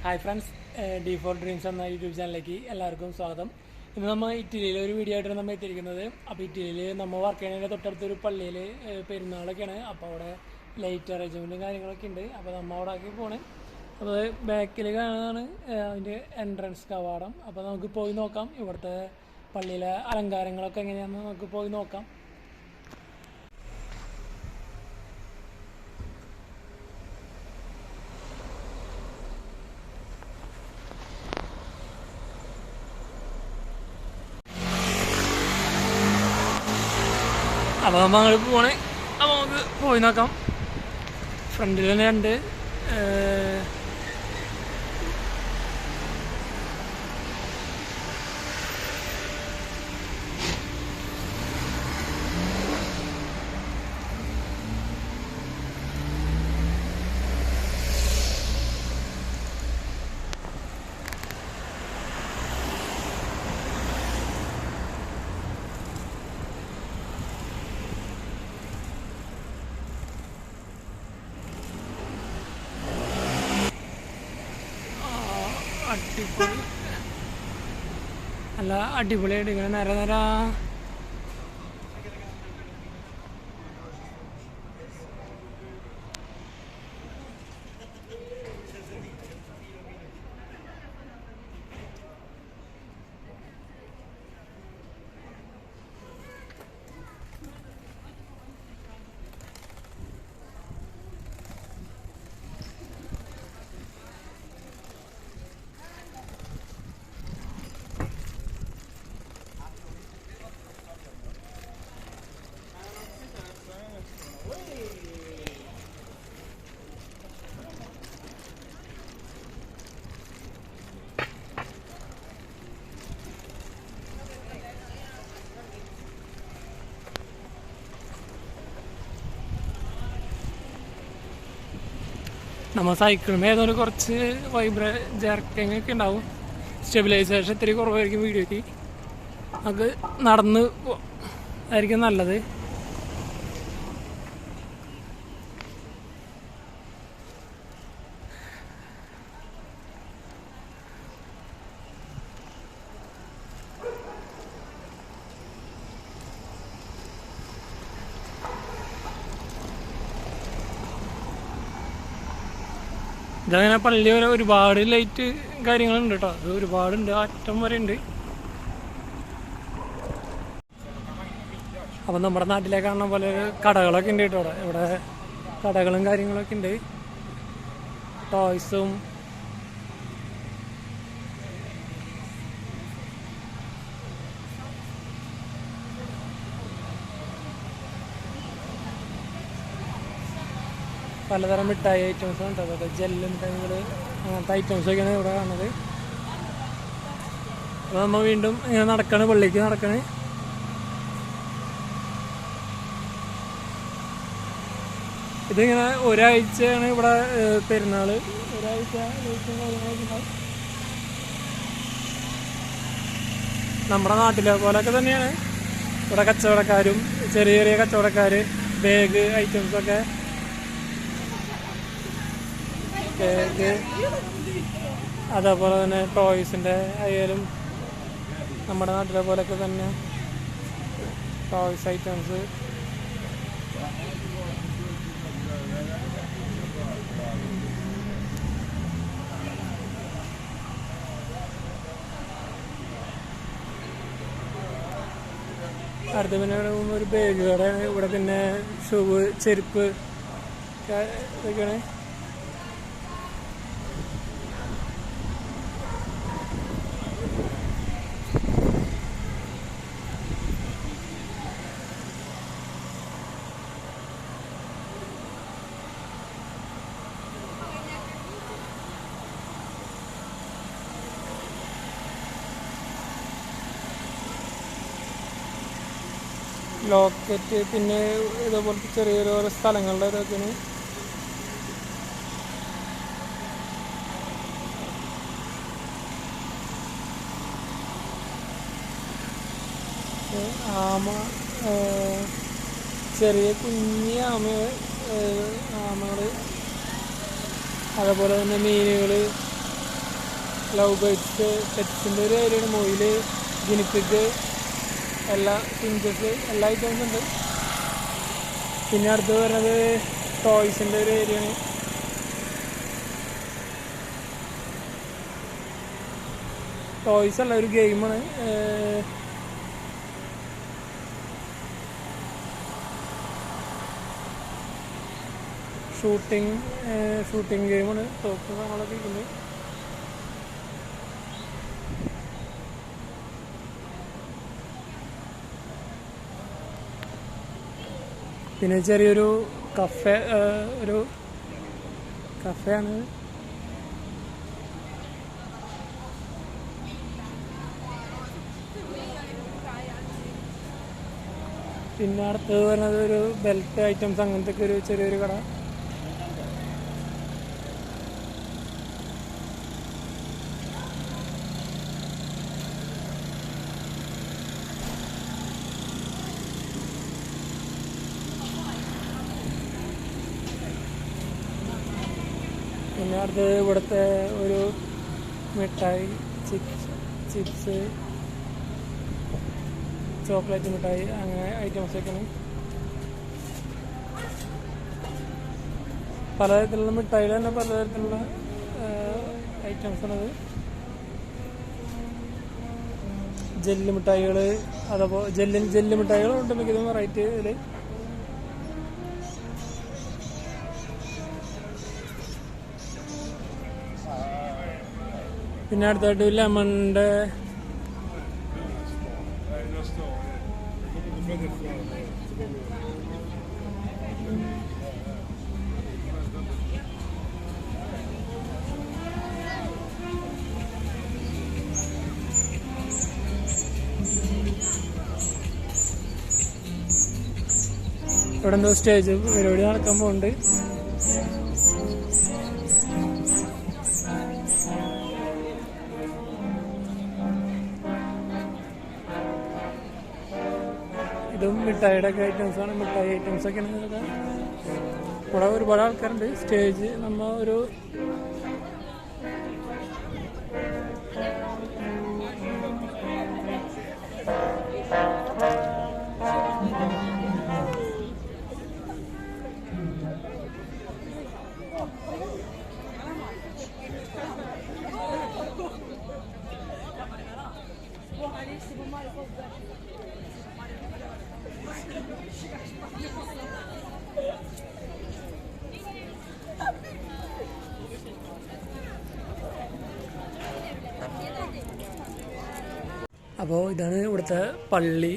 Hi friends, D4 dreams എന്ന YouTube ചാനലിലേക്ക് എല്ലാവർക്കും സ്വാഗതം. ഇന്ന് നമ്മൾ ഇറ്റലിയിലെ ഒരു വീഡിയോ ആയിട്ടാണ് നമ്മൾ എത്തിയിരിക്കുന്നത്. അപ്പോൾ ഇറ്റലിയിൽ നമ്മൾ വർക്ക് ചെയ്യുന്നതിൻ്റെ തൊട്ടടുത്തൊരു പള്ളിയിൽ പെരുന്നാളൊക്കെയാണ്. അപ്പോൾ അവിടെ ലൈറ്റ് അറേഞ്ച്മെൻറ്റും കാര്യങ്ങളൊക്കെ ഉണ്ട്. അപ്പോൾ നമ്മൾ അവിടെ ആക്കി പോകണേ. അപ്പോൾ ബാക്കിൽ കാണാനാണ് അതിൻ്റെ എൻട്രൻസ് കവാടം. അപ്പോൾ നമുക്ക് പോയി നോക്കാം ഇവിടുത്തെ പള്ളിയിലെ അലങ്കാരങ്ങളൊക്കെ എങ്ങനെയാണെന്ന് നമുക്ക് പോയി നോക്കാം. അപ്പോൾ നമ്മൾ അങ്ങോട്ട് പോകണേ. അപ്പോൾ നമുക്ക് പോയി നോക്കാം. ഫ്രണ്ടിൽ തന്നെ ഉണ്ട് അടിപൊളി, നല്ല അടിപൊളിയായിട്ട് ഇങ്ങനെ നേരെ നമ്മൾ സൈക്കിളും ഏതൊരു കുറച്ച് ജർക്കിങ് ഒക്കെ ഉണ്ടാവും. സ്റ്റെബിലൈസേഷൻ ഇത്തിരി കുറവായിരിക്കും വീഡിയോയ്ക്ക്. നമുക്ക് നടന്ന് ആയിരിക്കും നല്ലത്. ഇതങ്ങനെ പള്ളി വരെ ഒരുപാട് ലൈറ്റ് കാര്യങ്ങളുണ്ട് കേട്ടോ. അത് ഒരുപാടുണ്ട്, അറ്റം വരെ ഉണ്ട്. അപ്പം നമ്മുടെ നാട്ടിലെ കാണുന്ന പോലെ കടകളൊക്കെ ഉണ്ട് കേട്ടോ. ഇവിടെ കടകളും കാര്യങ്ങളൊക്കെ ഉണ്ട്, ടോയ്സും. പലതരം മിഠായി ഐറ്റംസ് ഉണ്ട്. അതൊക്കെ ജെല്ല് മിഠായികൾ, അങ്ങനത്തെ ഐറ്റംസൊക്കെയാണ് ഇവിടെ കാണുന്നത്. അപ്പോൾ നമ്മൾ വീണ്ടും ഇങ്ങനെ നടക്കണേ, പള്ളിക്ക് നടക്കണേ. ഇതിങ്ങനെ ഒരാഴ്ചയാണ് ഇവിടെ പെരുന്നാൾ. ഒരാഴ്ച നമ്മുടെ നാട്ടിലെ പോലെയൊക്കെ തന്നെയാണ് ഇവിടെ കച്ചവടക്കാരും, ചെറിയ ചെറിയ കച്ചവടക്കാർ, ബാഗ് ഐറ്റംസൊക്കെ, കേക്ക്, അതേപോലെ തന്നെ ടോയ്സിൻ്റെ ആയാലും നമ്മുടെ നാട്ടിലെ പോലെയൊക്കെ തന്നെ ടോയ്സ് ഐറ്റംസ്. അടുത്ത പിന്നെ ഒരു ബാഗ് കടയാണ് ഇവിടെ. പിന്നെ ഷൂ, ചെരുപ്പ് ഇതൊക്കെയാണ്. ലോക്കറ്റ്, പിന്നെ ഇതേപോലത്തെ ചെറിയ ഓരോ സ്ഥലങ്ങളുടെ ഇതൊക്കെയാണ്. ആമ ചെറിയ കുഞ്ഞ് ആമകൾ, അതേപോലെ തന്നെ മീനുകൾ, ലവ് ബേർഡ്സ്, പെറ്റ്സിൻ്റെ ഒരു ഏരിയയാണ്. മൊയിൽ, ഗിനിപ്പിഗ്, എല്ലാ ഫിഞ്ചസ്, എല്ലാ ഐറ്റംസും ഉണ്ട്. പിന്നെ അടുത്ത് വരുന്നത് ടോയ്സിൻ്റെ ഒരു ഏരിയയാണ്. ടോയ്സ് അല്ല, ഒരു ഗെയിമാണ്. ഷൂട്ടിംഗ് ഗെയിമാണ്. തോക്ക് നമ്മളൊക്കെ ഇരിക്കുന്നത്. പിന്നെ ചെറിയൊരു കഫേയാണ്. പിന്നെ അടുത്ത് വരുന്നത് ഒരു ബെൽറ്റ് ഐറ്റംസ്, അങ്ങനത്തെ ഒക്കെ ഒരു ചെറിയൊരു കട. പിന്നെ അടുത്ത് ഇവിടുത്തെ ഒരു മിഠായി, ചിപ്സ്, ചോക്ലേറ്റ് മിഠായി, അങ്ങനെ ഐറ്റംസൊക്കെയാണ്. പലതരത്തിലുള്ള മിഠായികൾ തന്നെ പലതരത്തിലുള്ള ഐറ്റംസാണത്. ജെല്ല് മിഠായികൾ, അതേപോലെ ജെല്ല് മിഠായികളുണ്ട് മിക്കതും വെറൈറ്റി ഇതിൽ. പിന്നെ അടുത്തായിട്ട് ലെമണിൻ്റെ ഇവിടെ എന്തോ സ്റ്റേജ് പരിപാടി നടക്കാൻ പോകുന്നുണ്ട്. ഇതും മിഠായിയുടെ ഒക്കെ ഐറ്റംസാണ്. മിഠായി ഐറ്റംസൊക്കെയാണ് ഇതൊക്കെ. ഇവിടെ ഒരുപാട് ആൾക്കാരുണ്ട്. സ്റ്റേജ് നമ്മൾ ഒരു അപ്പോൾ ഇതാണ് ഇവിടുത്തെ പള്ളി.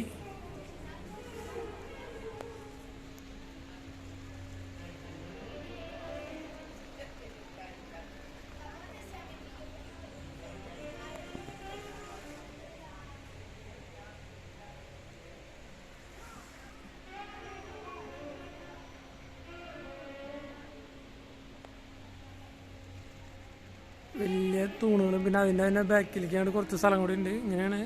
വലിയ തൂണുകളും പിന്നെ അതിൻ്റെ തന്നെ ബാക്കിലേക്കാണ് കുറച്ച് സ്ഥലം കൂടി ഉണ്ട്. ഇങ്ങനെയാണ്.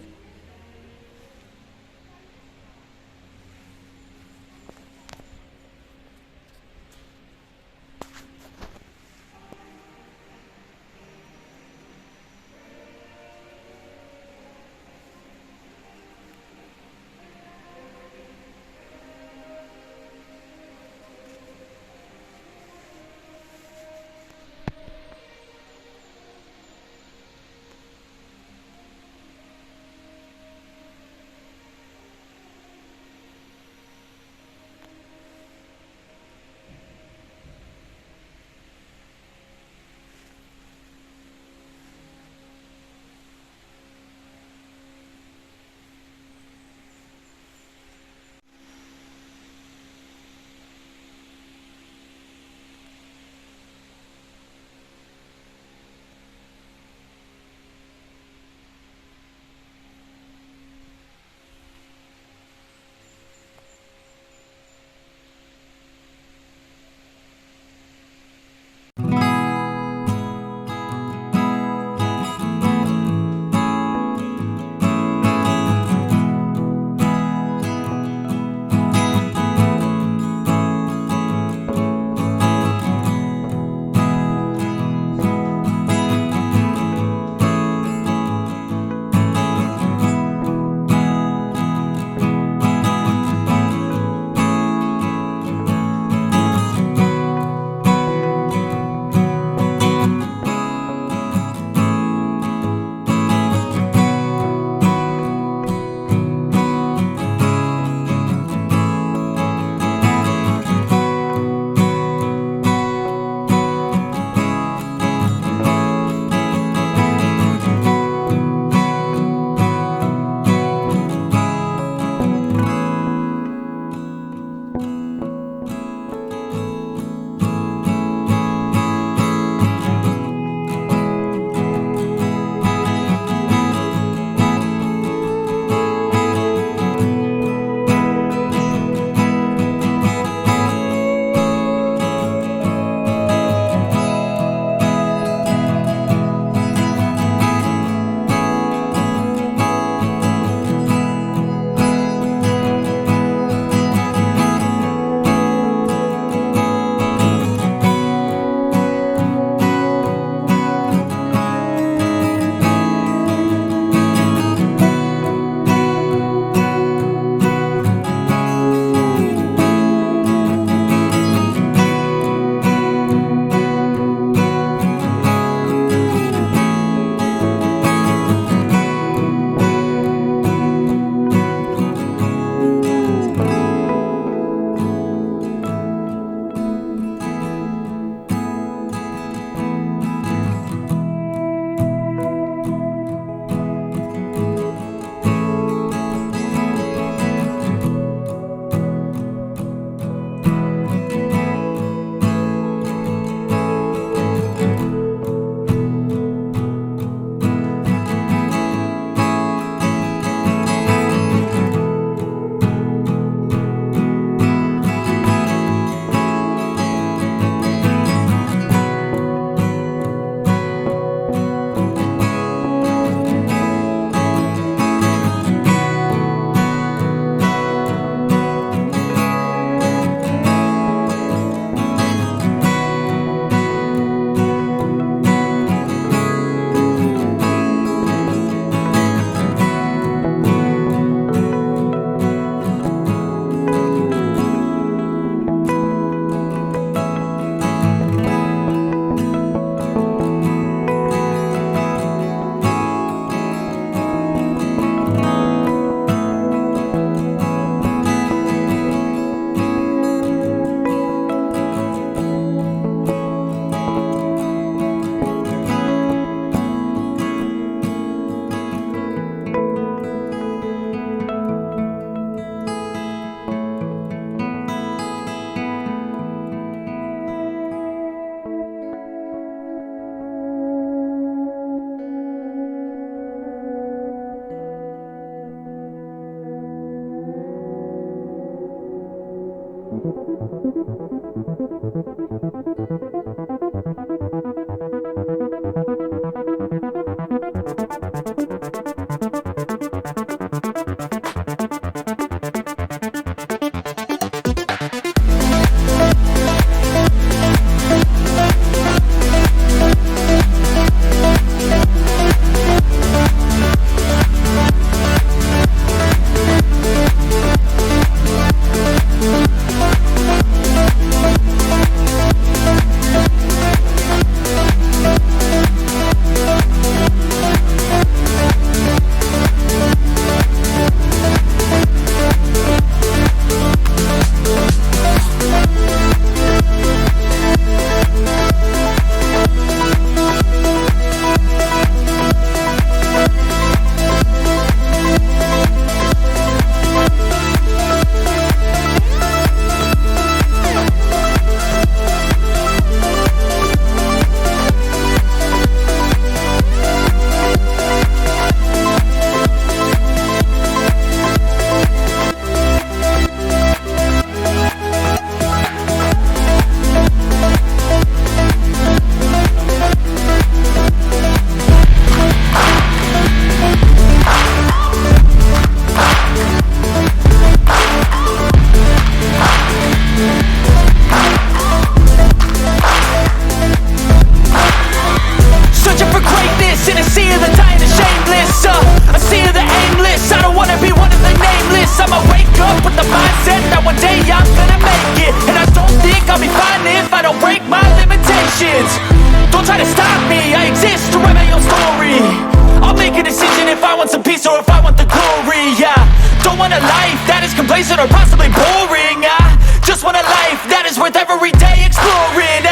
Or possibly boring. I just want a life that is worth every day exploring.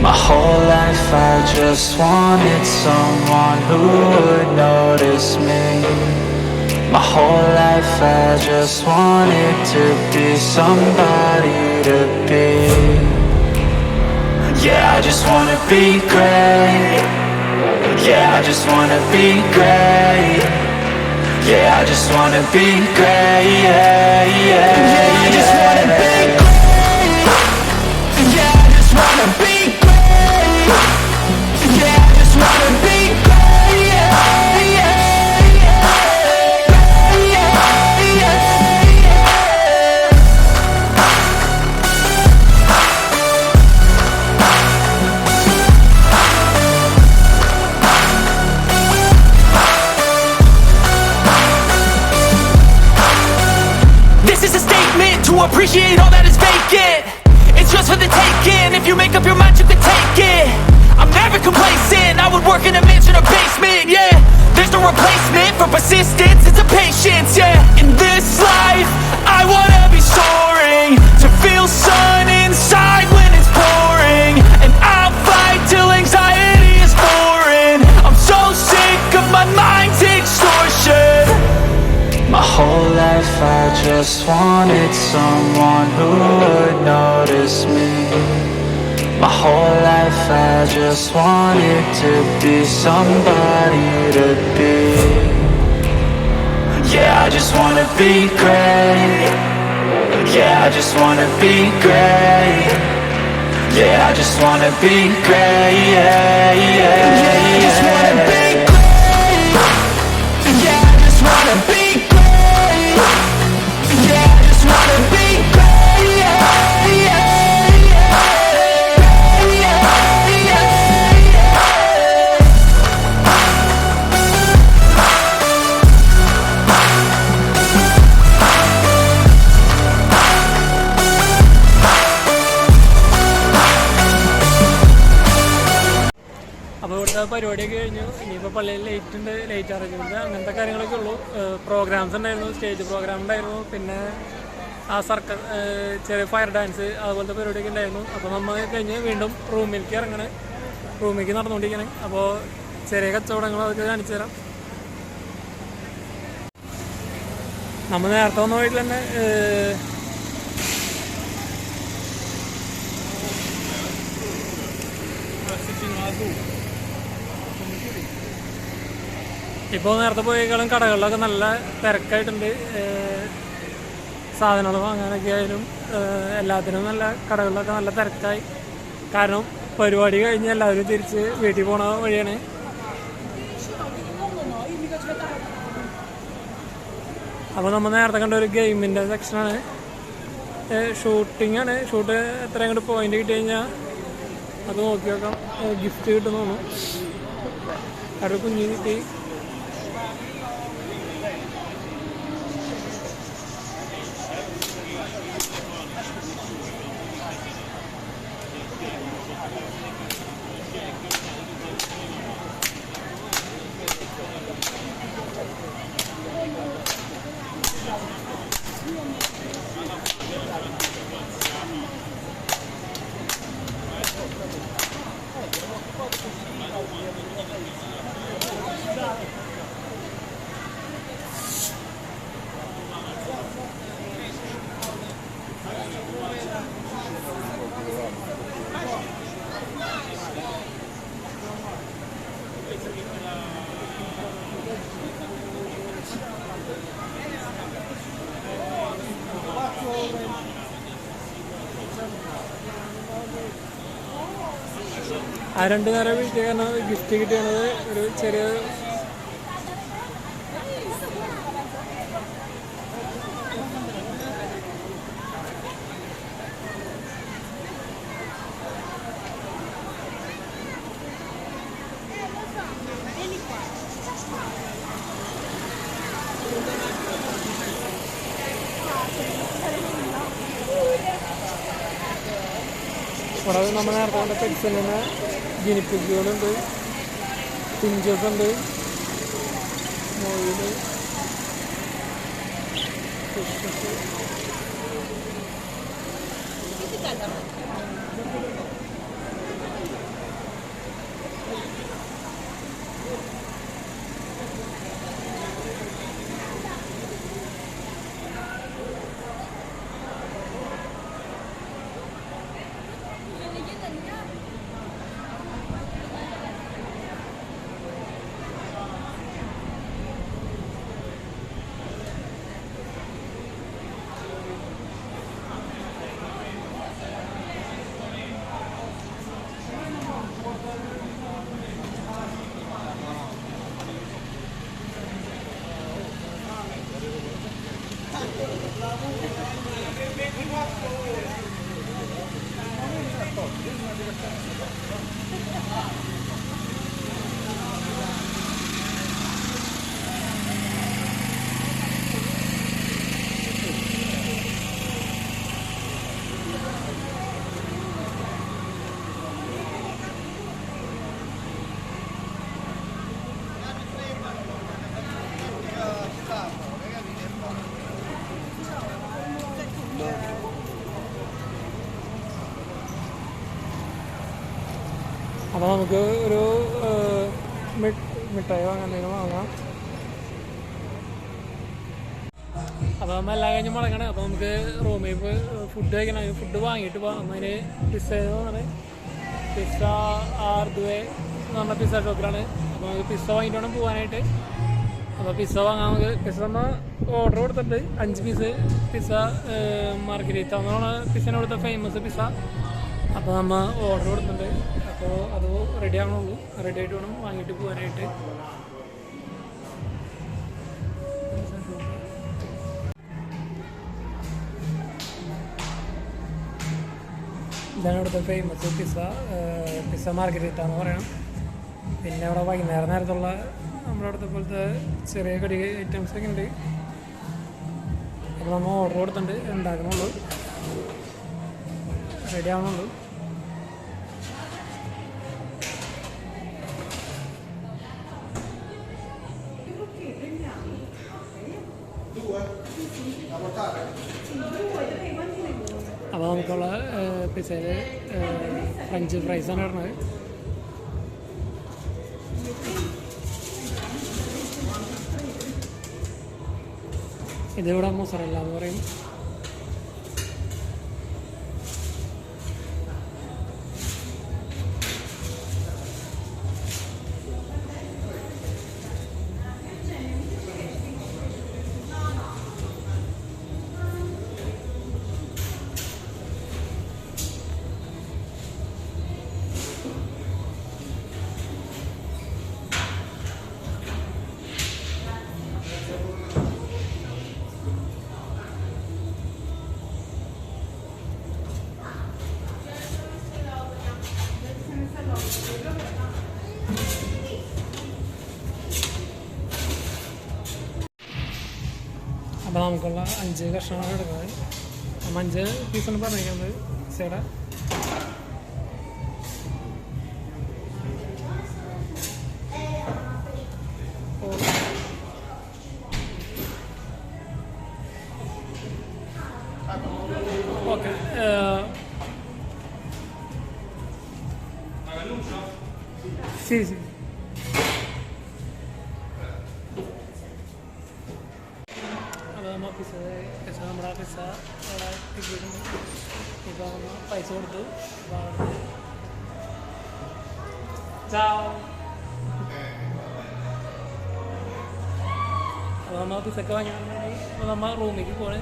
My whole life I just wanted someone who would notice me. My whole life I just wanted to be somebody to be. Yeah, I just wanna be great. Yeah, I just wanna be great. Yeah, I just wanna be great, yeah, yeah. Yeah, I just wanna be great. Yeah, I just wanna be great. Yeah, I just wanna be great, yeah, yeah, yeah. Yeah, yeah, yeah. This is a statement to appreciate all that is vacant. It's just for the taking. If you make up your mind, you can take it. I'm never complacent. I would work in a mansion or basement, yeah. There's no replacement for persistence, it's a patience, yeah. In this life, I wanna be soaring, to feel sun inside when it's pouring. And I'll fight till anxiety is foreign. I'm so sick of my mind's extortion. My whole life I just wanted someone who would notice me. My whole life I just wanted to be somebody to be. Yeah, I just wanna be great. Yeah, I just wanna be great. Yeah, I just wanna be great, yeah, yeah. Yeah, I just wanna be great. Yeah, I just wanna be great. Yeah, I just wanna be great, yeah, yeah. അപ്പോൾ ഇവിടുത്തെ പരിപാടിയൊക്കെ കഴിഞ്ഞു. ഇനിയിപ്പോൾ പള്ളിയിൽ light arrangement അങ്ങനത്തെ കാര്യങ്ങളൊക്കെ ഉള്ളൂ. Programmes ഉണ്ടായിരുന്നു, സ്റ്റേജ് പ്രോഗ്രാം ഉണ്ടായിരുന്നു, പിന്നെ ആ സർക്കസ്, ചെറിയ ഫയർ ഡാൻസ്, അതുപോലത്തെ പരിപാടിയൊക്കെ ഉണ്ടായിരുന്നു. അപ്പോൾ നമ്മൾ കഴിഞ്ഞ് വീണ്ടും റൂമിലേക്ക് നടന്നുകൊണ്ടിരിക്കണം. അപ്പോൾ ചെറിയ കച്ചവടങ്ങൾ അതൊക്കെ കാണിച്ചു തരാം. നമ്മൾ നേരത്തെ വന്ന വീട്ടിൽ തന്നെ ഇപ്പോൾ നേരത്തെ പോയേക്കാളും കടകളിലൊക്കെ നല്ല തിരക്കായിട്ടുണ്ട്. സാധനങ്ങൾ വാങ്ങാനൊക്കെ ആയാലും എല്ലാത്തിനും നല്ല കടകളിലൊക്കെ നല്ല തിരക്കായി. കാരണം പരിപാടി കഴിഞ്ഞ് എല്ലാവരും തിരിച്ച് വീട്ടിൽ പോണ വഴിയാണ്. അപ്പോൾ നമ്മൾ നേരത്തെ കണ്ട ഒരു ഗെയിമിൻ്റെ സെക്ഷനാണ്. ഷൂട്ടിംഗ് ആണ്. ഷൂട്ട് എത്ര അങ്ങോട്ട് പോയിന്റ് കിട്ടി കഴിഞ്ഞാൽ അത് നോക്കി നോക്കാം. ഗിഫ്റ്റ് കിട്ടുന്നു തോന്നുന്നു. അവിടെ കുഞ്ഞു കിട്ടി. ആ 2 നേരം വീട്ടിൽ കാരണം ഗിഫ്റ്റ് കിട്ടിയത് ഒരു ചെറിയ ഇവിടെ നമ്മൾ നേരത്തെ കണ്ട പെറ്റ്സിൽ നിന്ന് ഗിനിപ്പിക്കുകളുണ്ട്, പിഞ്ചസ് ഉണ്ട്, മൊയില്, ഫിഷസ്. അപ്പോൾ നമുക്ക് ഒരു മിഠായി വാങ്ങാൻ എന്തെങ്കിലും വാങ്ങാം. അപ്പോൾ നമ്മൾ എല്ലാം കഴിഞ്ഞ് മുടങ്ങണേ. അപ്പോൾ നമുക്ക് റൂമിൽ പോയി ഫുഡ് കഴിക്കണം. ഫുഡ് വാങ്ങിയിട്ട് പോകാം. അതിന് പിസ്സ എന്ന് പിസ്സ ആർദ്വേ എന്ന് പറഞ്ഞ പിസ്സ ഷോപ്പിലാണ്. അപ്പോൾ നമുക്ക് പിസ്സ വാങ്ങിയിട്ട് വേണം പോകാനായിട്ട്. അപ്പോൾ പിസ്സ വാങ്ങാൻ നമുക്ക് പിസ്സ നമ്മൾ ഓർഡർ കൊടുത്തിട്ടുണ്ട്. 5 പീസ് പിസ്സ മാർഗരീത്ത എന്ന് പറഞ്ഞ പിസ്സേനെ കൊടുത്ത ഫേമസ് പിസ്സ. അപ്പോൾ നമ്മൾ ഓർഡർ കൊടുത്തിട്ടുണ്ട്. അപ്പോൾ അത് റെഡി ആകണുള്ളൂ. റെഡി ആയിട്ട് വേണം വാങ്ങിയിട്ട് പോകാനായിട്ട്. ഇതാണ് ഇവിടുത്തെ ഫേമസ് പിസ്സ മാർഗരീത്ത എന്ന് പറയണം. പിന്നെ അവിടെ വൈകുന്നേരം നേരത്തുള്ള നമ്മുടെ അവിടുത്തെ പോലത്തെ ചെറിയ കടി ഐറ്റംസൊക്കെ ഉണ്ട്. അപ്പോൾ നമ്മൾ ഓർഡർ കൊടുത്തിട്ടുണ്ട്. ഉണ്ടാക്കണുള്ളൂ, റെഡി ആവണുള്ളൂ. അപ്പോൾ നമുക്കുള്ള പിസ്സയിൽ ഫ്രഞ്ച് ഫ്രൈസാണ് പറഞ്ഞത്. ഇതിവിടെ മൊസറല്ല എന്ന് പറയും. നമുക്കുള്ള 5 കഷ്ണമാണ് എടുക്കുന്നത്. 5 പീസാണ് പറഞ്ഞിരിക്കുന്നത് പിസയുടെ. ഓക്കെ, ശരി ശരി. അപ്പോൾ നമ്മൾ നമ്മുടെ പിസ്സ ഇവിടെ കിട്ടിയിട്ടുണ്ട്. ഇപ്പോൾ നമ്മൾ പൈസ കൊടുത്തു. അപ്പോൾ നമ്മൾ പിസ്സൊക്കെ വാങ്ങി നമ്മൾ റൂമിലേക്ക് പോകണേ.